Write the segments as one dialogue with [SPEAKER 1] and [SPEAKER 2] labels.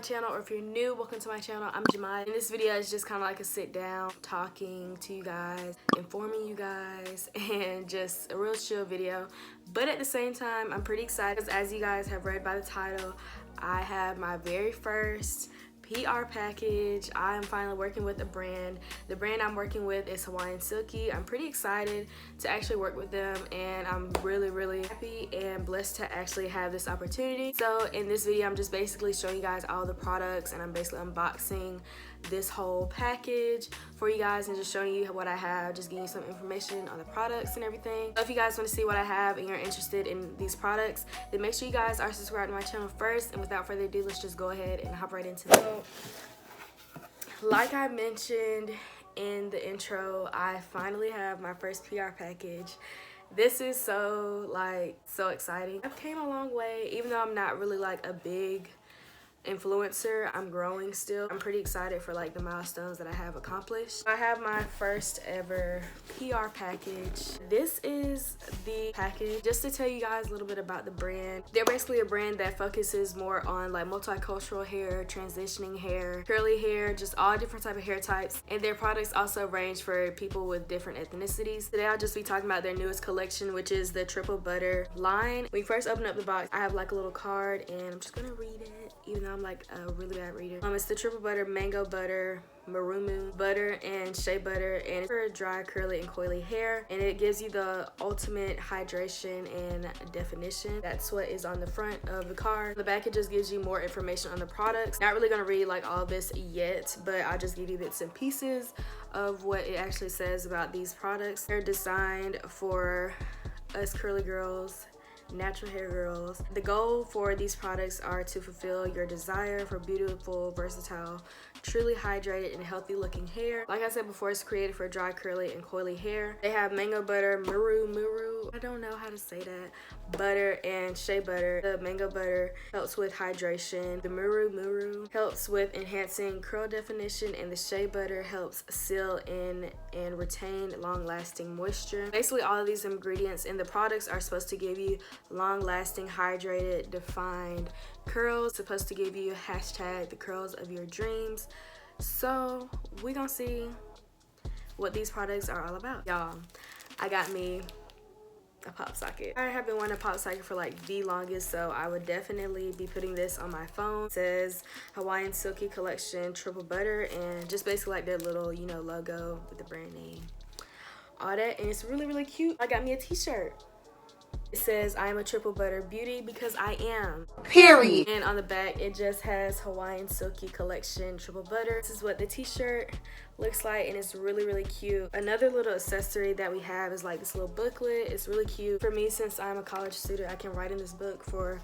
[SPEAKER 1] my channel, or if you're new, welcome to my channel. I'm JaMya, and this video is just kind of like a sit down talking to you guys, informing you guys, and just a real chill video. But at the same time, I'm pretty excited because, as you guys have read by the title, I have my very first PR package. I am finally working with a brand. The brand I'm working with is Hawaiian Silky. I'm pretty excited to actually work with them, and I'm really happy and blessed to actually have this opportunity. So in this video, I'm just basically showing you guys all the products, and I'm basically unboxing this whole package for you guys and just showing you what I have, just giving you some information on the products and everything. So if you guys want to see what I have and you're interested in these products, then make sure you guys are subscribed to my channel first. And without further ado, let's just go ahead and hop right into it. So, like I mentioned in the intro, I finally have my first PR package. This is so exciting. I've came a long way, even though I'm not really like a big influencer. I'm growing still. I'm pretty excited for like the milestones that I have accomplished. I have my first ever PR package. This is the package. Just to tell you guys a little bit about the brand, they're basically a brand that focuses more on like multicultural hair, transitioning hair, curly hair, just all different type of hair types, and their products also range for people with different ethnicities. Today I'll just be talking about their newest collection, which is the Triple Butter line. When you first open up the box, I have like a little card, and I'm just gonna read it, even though I'm like a really bad reader. It's the Triple Butter Mango Butter, Marumu Butter, and Shea Butter, and it's for dry, curly, and coily hair, and it gives you the ultimate hydration and definition. That's what is on the front of the card. The back, it just gives you more information on the products. Not really gonna read like all this yet, but I'll just give you bits and pieces of what it actually says about these products. They're designed for us curly girls, natural hair girls. The goal for these products are to fulfill your desire for beautiful, versatile, truly hydrated and healthy looking hair. Like I said before, it's created for dry, curly, and coily hair. They have mango butter, muru, I don't know how to say that, butter, and shea butter. The mango butter helps with hydration. The muru helps with enhancing curl definition, and the shea butter helps seal in and retain long-lasting moisture. Basically, all of these ingredients in the products are supposed to give you long-lasting, hydrated, defined curls. Supposed to give you hashtag the curls of your dreams. So we're gonna see what these products are all about. Y'all, I got me a pop socket. I have been wanting a pop socket for like the longest, so I would definitely be putting this on my phone. It says Hawaiian Silky Collection Triple Butter, and just basically like their little, you know, logo with the brand name, all that, and it's really cute. I got me a t-shirt. It says, I am a triple butter beauty because I am. Period. And on the back, it just has Hawaiian Silky Collection Triple Butter. This is what the t-shirt looks like, and it's really cute. Another little accessory that we have is like this little booklet. It's really cute. For me, since I'm a college student, I can write in this book for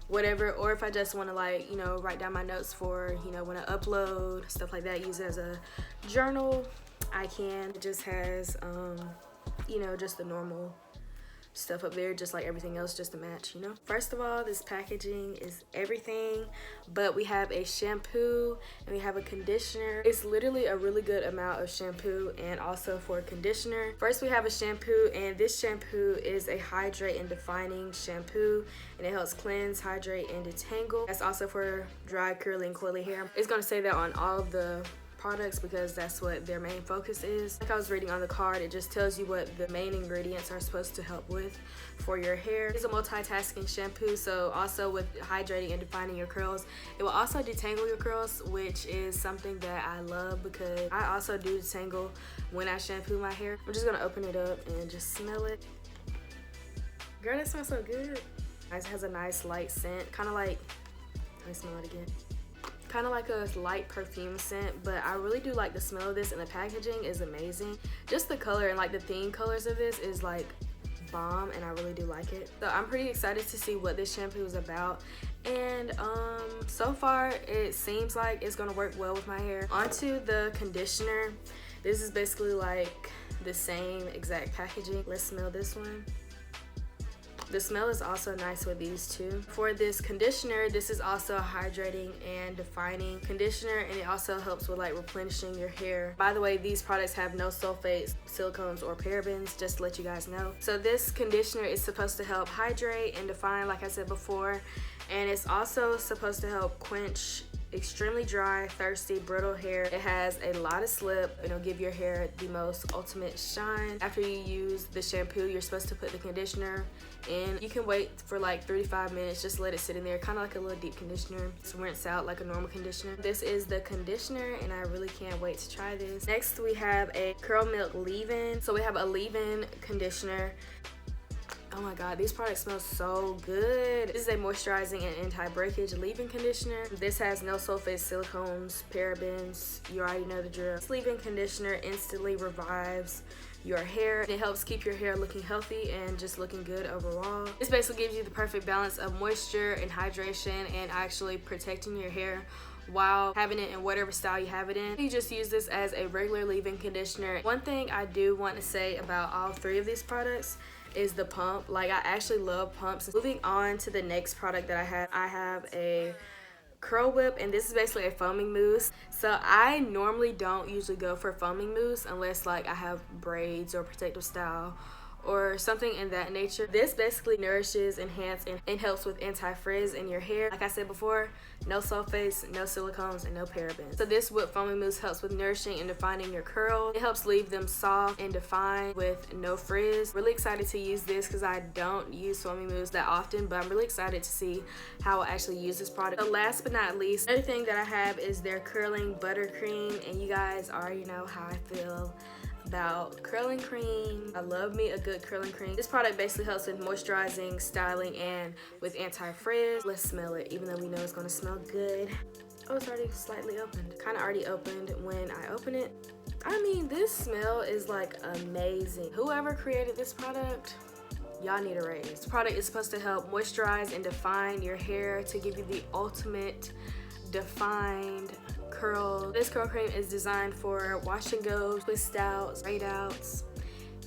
[SPEAKER 1] whatever, or if I just want to like, you know, write down my notes for, you know, when I upload, stuff like that, use it as a journal, I can. It just has, you know, just the normal stuff up there, just like everything else, just to match, you know. First of all, this packaging is everything, but we have a shampoo and we have a conditioner. It's literally a really good amount of shampoo and also for conditioner. First, we have a shampoo, and this shampoo is a hydrate and defining shampoo, and it helps cleanse, hydrate, and detangle. That's also for dry, curly, and coily hair. It's gonna say that on all of the products because that's what their main focus is. Like I was reading on the card, it just tells you what the main ingredients are supposed to help with for your hair. It's a multitasking shampoo, so also with hydrating and defining your curls, it will also detangle your curls, which is something that I love because I also do detangle when I shampoo my hair. I'm just gonna open it up and just smell it. Girl, that smells so good. It has a nice light scent, kind of like, let me smell it again. Kind of like a light perfume scent, but I really do like the smell of this, and the packaging is amazing. Just the color and like the theme colors of this is like bomb, and I really do like it. So I'm pretty excited to see what this shampoo is about, and so far it seems like it's gonna work well with my hair. Onto the conditioner. This is basically like the same exact packaging. Let's smell this one. The smell is also nice with these two. For this conditioner, this is also a hydrating and defining conditioner, and it also helps with like replenishing your hair. By the way, these products have no sulfates, silicones, or parabens, just to let you guys know. So this conditioner is supposed to help hydrate and define, like I said before, and it's also supposed to help quench extremely dry, thirsty, brittle hair. It has a lot of slip and it'll give your hair the most ultimate shine. After you use the shampoo, you're supposed to put the conditioner in. You can wait for like 3 to 5 minutes, just let it sit in there, kind of like a little deep conditioner. Just rinse out like a normal conditioner. This is the conditioner and I really can't wait to try this. Next we have a curl milk leave-in. So we have a leave-in conditioner. Oh my god, these products smell so good. This is a moisturizing and anti-breakage leave-in conditioner. This has no sulfates, silicones, parabens. You already know the drill. This leave-in conditioner instantly revives your hair. It helps keep your hair looking healthy and just looking good overall. This basically gives you the perfect balance of moisture and hydration and actually protecting your hair while having it in whatever style you have it in. You just use this as a regular leave-in conditioner. One thing I do want to say about all 3 of these products is the pump. Like, I actually love pumps. Moving on to the next product that I have a curl whip, and this is basically a foaming mousse. So I normally don't usually go for foaming mousse unless like I have braids or protective style or something in that nature. This basically nourishes, enhances, and helps with anti-frizz in your hair. Like I said before, no sulfates, no silicones, and no parabens. So this whip foaming mousse helps with nourishing and defining your curls. It helps leave them soft and defined with no frizz. Really excited to use this because I don't use foaming mousse that often, but I'm really excited to see how I actually use this product. So last but not least, another thing that I have is their curling buttercream, and you guys already know how I feel about curling cream. I love me a good curling cream. This product basically helps with moisturizing, styling, and with anti-frizz. Let's smell it, even though we know it's gonna smell good. Oh, it's already slightly opened. Kind of already opened when I open it. I mean, this smell is like amazing. Whoever created this product, y'all need a raise. This product is supposed to help moisturize and define your hair to give you the ultimate defined curl. This curl cream is designed for wash and go, twist outs, braid outs,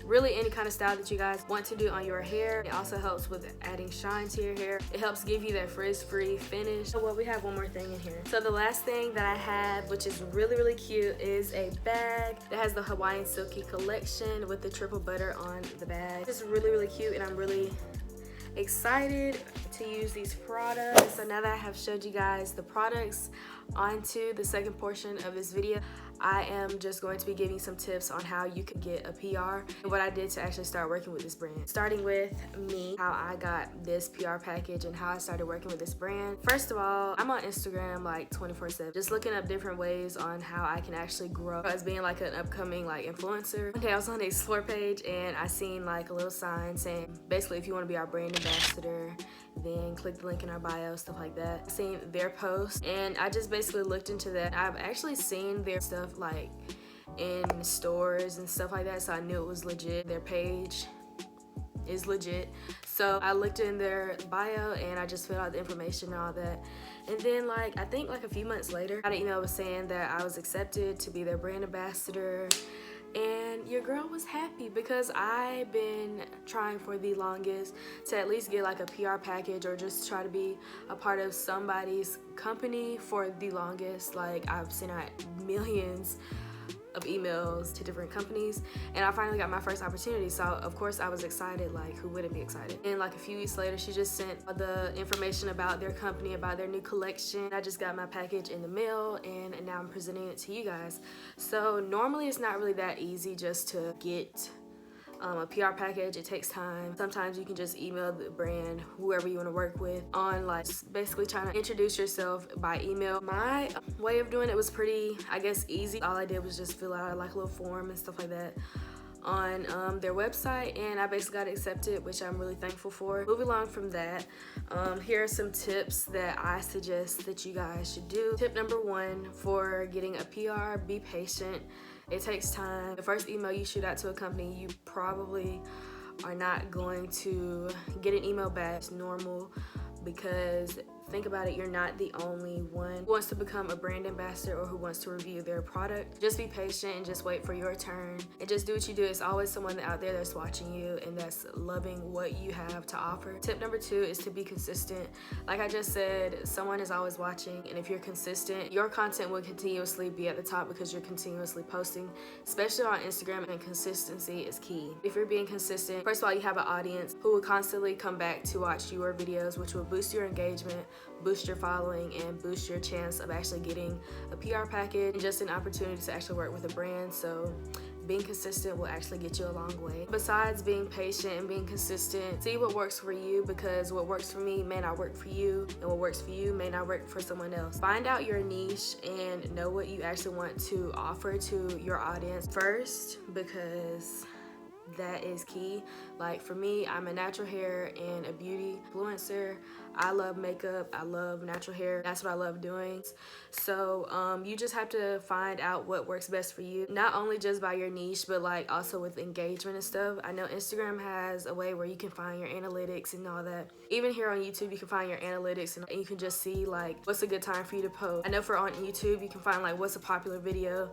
[SPEAKER 1] really any kind of style that you guys want to do on your hair. It also helps with adding shine to your hair. It helps give you that frizz-free finish. So well, we have one more thing in here. So the last thing that I have, which is really, really cute, is a bag that has the Hawaiian Silky collection with the triple butter on the bag. It's really, really cute, and I'm really excited to use these products. So now that I have showed you guys the products, onto the second portion of this video. I am just going to be giving some tips on how you can get a PR and what I did to actually start working with this brand. Starting with me, how I got this PR package and how I started working with this brand. First of all, I'm on Instagram like 24/7, just looking up different ways on how I can actually grow as being like an upcoming like influencer. One day I was on the Explore page and I seen like a little sign saying basically if you want to be our brand ambassador, then click the link in our bio, stuff like that. I seen their post and I just basically looked into that. I've actually seen their stuff like in stores and stuff like that, so I knew it was legit. Their page is legit, so I looked in their bio and I just filled out the information and all that. And then like I think like a few months later I got an email saying that I was accepted to be their brand ambassador. And your girl was happy because I've been trying for the longest to at least get like a PR package or just try to be a part of somebody's company for the longest. Like I've sent out millions of emails to different companies and I finally got my first opportunity, so of course I was excited. Like who wouldn't be excited? And like a few weeks later she just sent the information about their company, about their new collection. I just got my package in the mail and now I'm presenting it to you guys. So normally it's not really that easy just to get a PR package. It takes time. Sometimes you can just email the brand, whoever you want to work with, on like basically trying to introduce yourself by email. My way of doing it was pretty, I guess, easy. All I did was just fill out like a little form and stuff like that on their website, and I basically got accepted, which I'm really thankful for. Moving along from that, here are some tips that I suggest that you guys should do. Tip number 1 for getting a PR: be patient. It takes time. The first email you shoot out to a company, you probably are not going to get an email back. It's normal because think about it, you're not the only one who wants to become a brand ambassador or who wants to review their product. Just be patient and just wait for your turn and just do what you do. It's always someone out there that's watching you and that's loving what you have to offer. Tip number 2 is to be consistent. Like I just said, someone is always watching, and if you're consistent, your content will continuously be at the top because you're continuously posting, especially on Instagram, and consistency is key. If you're being consistent, first of all, you have an audience who will constantly come back to watch your videos, which will boost your engagement, boost your following and boost your chance of actually getting a PR package and just an opportunity to actually work with a brand. So being consistent will actually get you a long way. Besides being patient and being consistent, see what works for you, because what works for me may not work for you, and what works for you may not work for someone else. Find out your niche and know what you actually want to offer to your audience first, because that is key. Like for me, I'm a natural hair and a beauty influencer. I love makeup, I love natural hair, that's what I love doing. So you just have to find out what works best for you, not only just by your niche, but like also with engagement and stuff. I know Instagram has a way where you can find your analytics and all that. Even here on YouTube, you can find your analytics and you can just see like what's a good time for you to post. I know for on YouTube, you can find like what's a popular video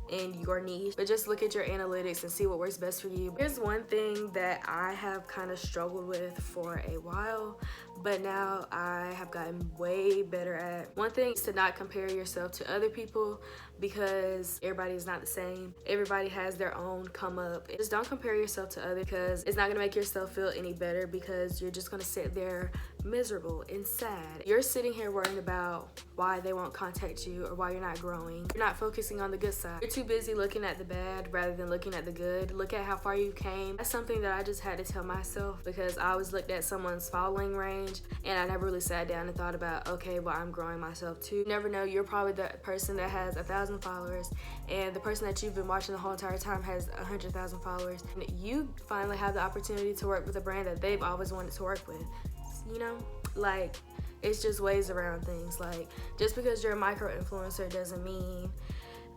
[SPEAKER 1] in your niche, but just look at your analytics and see what works best for you. Here's one thing that I have kind of struggled with for a while, but now I have gotten way better at. One thing is to not compare yourself to other people, because everybody is not the same. Everybody has their own come up. Just don't compare yourself to others, because it's not gonna make yourself feel any better, because you're just gonna sit there miserable and sad. You're sitting here worrying about why they won't contact you or why you're not growing. You're not focusing on the good side. You're too busy looking at the bad rather than looking at the good. Look at how far you came. That's something that I just had to tell myself, because I always looked at someone's following range and I never really sat down and thought about, okay, well, I'm growing myself too. You never know, you're probably the person that has 1,000 followers and the person that you've been watching the whole entire time has 100,000 followers, and you finally have the opportunity to work with a brand that they've always wanted to work with. You know, like, it's just ways around things. Like, just because you're a micro influencer doesn't mean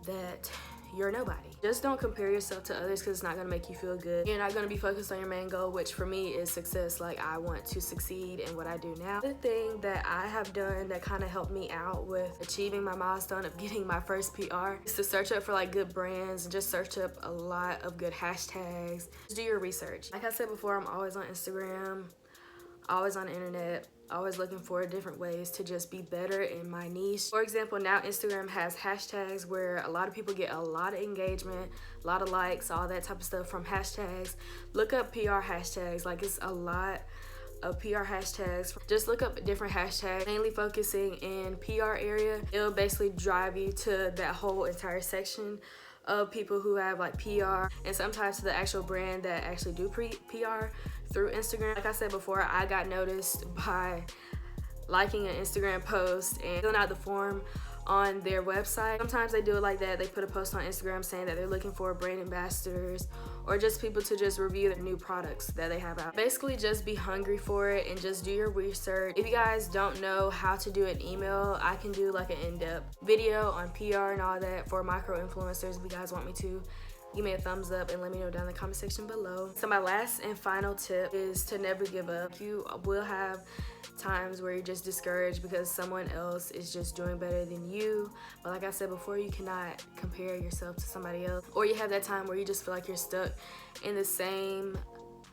[SPEAKER 1] that you're nobody. Just don't compare yourself to others, because it's not gonna make you feel good. You're not gonna be focused on your main goal, which for me is success. Like, I want to succeed in what I do now. The thing that I have done that kind of helped me out with achieving my milestone of getting my first PR is to search up for like good brands and just search up a lot of good hashtags. Just do your research. Like I said before, I'm always on Instagram, always on the internet, always looking for different ways to just be better in my niche. For example, now Instagram has hashtags where a lot of people get a lot of engagement, a lot of likes, all that type of stuff from hashtags. Look up PR hashtags. Like, it's a lot of PR hashtags. Just look up different hashtags, mainly focusing in PR area. It'll basically drive you to that whole entire section of people who have like PR, and sometimes to the actual brand that actually do PR through Instagram. Like I said before, I got noticed by liking an Instagram post and filling out the form on their website. Sometimes they do it like that. They put a post on Instagram saying that they're looking for brand ambassadors or just people to just review the new products that they have out. Basically, just be hungry for it and just do your research. If you guys don't know how to do an email, I can do like an in-depth video on PR and all that for micro influencers. If you guys want me to, give me a thumbs up and let me know down in the comment section below. So my last and final tip is to never give up. You will have times where you're just discouraged because someone else is just doing better than you. But like I said before, you cannot compare yourself to somebody else. Or you have that time where you just feel like you're stuck in the same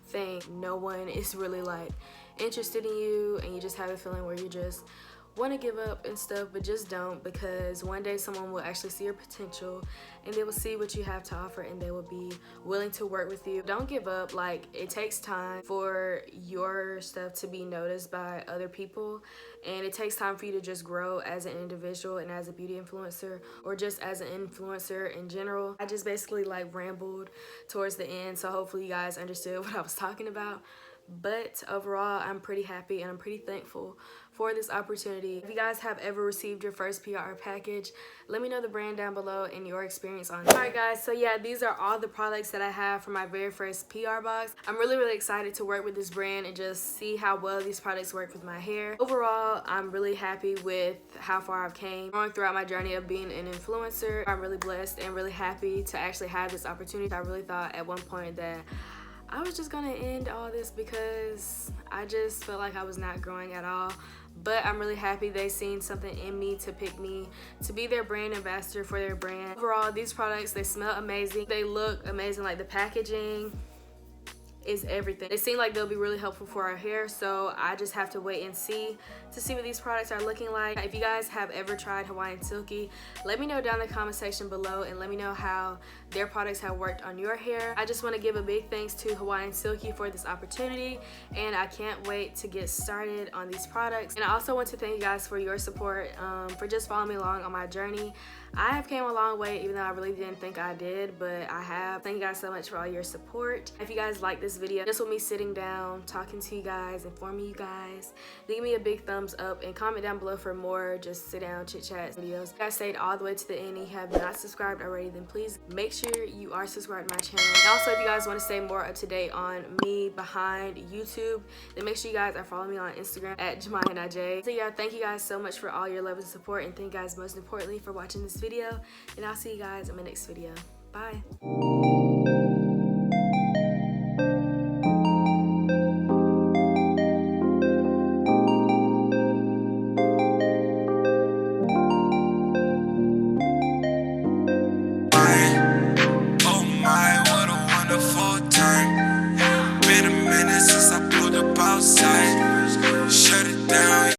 [SPEAKER 1] thing. No one is really like interested in you, and you just have a feeling where you just want to give up and stuff, but just don't, because one day someone will actually see your potential and they will see what you have to offer and they will be willing to work with you. Don't give up. Like, it takes time for your stuff to be noticed by other people, and it takes time for you to just grow as an individual and as a beauty influencer, or just as an influencer in general. I just basically like rambled towards the end, so hopefully you guys understood what I was talking about. But overall, I'm pretty happy and I'm pretty thankful for this opportunity. If you guys have ever received your first PR package, let me know the brand down below and your experience on it. Alright guys, so yeah, these are all the products that I have for my very first PR box. I'm really excited to work with this brand and just see how well these products work with my hair. Overall, I'm really happy with how far I've came going throughout my journey of being an influencer. I'm really blessed and really happy to actually have this opportunity. I really thought at one point that I was just gonna end all this because I just felt like I was not growing at all. But I'm really happy they seen something in me to pick me to be their brand ambassador for their brand. Overall, these products, they smell amazing. They look amazing. Like, the packaging is everything. They seem like they'll be really helpful for our hair, so I just have to wait and see what these products are looking like. If you guys have ever tried Hawaiian Silky, let me know down in the comment section below and let me know how their products have worked on your hair. I just want to give a big thanks to Hawaiian Silky for this opportunity, and I can't wait to get started on these products. And I also want to thank you guys for your support, for just following me along on my journey. I have came a long way, even though I really didn't think I did, but I have. Thank you guys so much for all your support. If you guys like this video, just with me sitting down, talking to you guys, informing you guys, leave me a big thumbs up and comment down below for more just sit down chit chat videos. If you guys stayed all the way to the end and you have not subscribed already, then please make sure you are subscribed to my channel. And also, if you guys want to stay more up to date on me behind YouTube, then make sure you guys are following me on Instagram at JaMya Najai. So yeah, thank you guys so much for all your love and support, and thank you guys most importantly for watching this video, and I'll see you guys in my next video. Bye.